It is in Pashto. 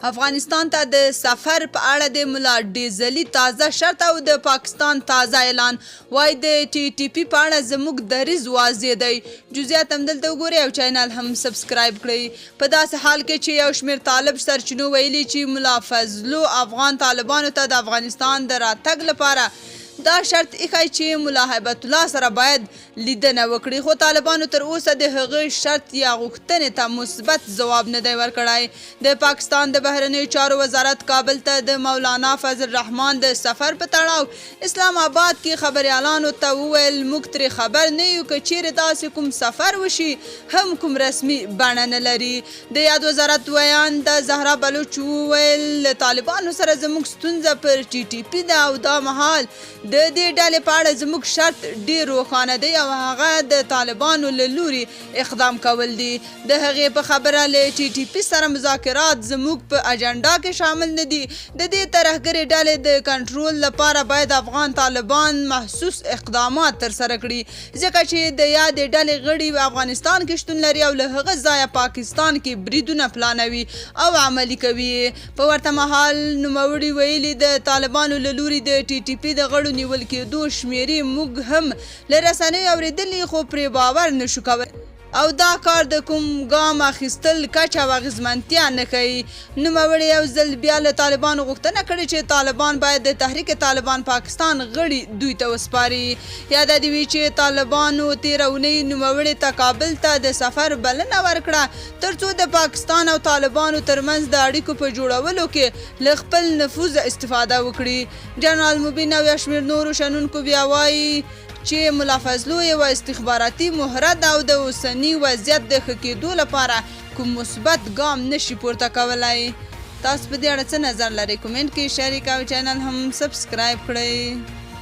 افغانستان ته د سفر په اړه د ملا ډیزلي تازه شرط او د پاکستان تازه اعلان وای د ټي ټي پی په اړه زموږ دریځ واضح دی. جزئیات هم دلته وګورئ او چینل هم سبسکرایب کړئ. په داسې حال کې چې یو شمېر طالب سرچینو ویلي چې ملا فضلو افغان طالبانو ته د افغانستان د راتګ لپاره دا شرط ایښی چې ملا هیبت الله سره باید لیدنه وکړي، خو طالبانو تر اوسه د هغه شرط یا غوښتنې ته مثبت ځواب نه دی ورکړی. د پاکستان د بهرنیو چارو وزارت کابل ته د مولانا فضل الرحمن د سفر په تړاو اسلام آباد کې خبریالانو ته وویل موږ ترې خبر نه یو که چیرې داسې کوم سفر وشي هم کوم رسمي بڼه نه لري. د یاد وزارت ویان د زهرا بلوچ وویل له طالبانو سره زموږ ستونزه پر ټي ټي پی ده او دا مهال د دې ډلې په اړه زموږ شرط ډېر روښانه دی او هغه د طالبانو له لوري اقدام کول دي. د هغې په خبره له ټي ټي پی سره مذاکرات زموږ په اجنډا کې شامل نه دي. د دې ترهګرې ډلې د کنټرول لپاره باید افغان طالبان محسوس اقدامات ترسره کړي ځکه چې د یادې ډلې غړي په افغانستان کې شتون لري او له هغه ځایه پاکستان کې بریدونه پلانوي او عملي کوي. په ورته مهال نوموړي ویلي د طالبانو له لوري د ټي ټي پی د غړو نیول کېدو شمیرې موږ هم له رسنیو اورېدلي خو پرې باور نشو کولی او دا کار د کوم ګام اخیستل کچه او اغېزمنتیا نه ښیي. نوموړي یو ځل بیا له طالبانو غوښتنه کړې چې طالبان باید د تحریک طالبان پاکستان غړي دوی ته وسپاري. یاده دې وي چې طالبانو تېره اونۍ نوموړي ته کابل ته د سفر بلنه ورکړه تر څو د پاکستان او طالبانو ترمنځ د اړیکو په جوړولو کې له خپل نفوذ استفاده وکړي. جنرال مبین او یو شمېر نورو شنونکو بیا وایي چې ملا فضلو یوه استخباراتي مهره ده او د اوسني وضعیت د ښه کېدو لپاره کوم مثبت ګام نشي پورته کولی. تاسو په دې اړه څه نظر لرئ؟ کومنټ کې شریک او چینل هم سبسکرایب کړئ.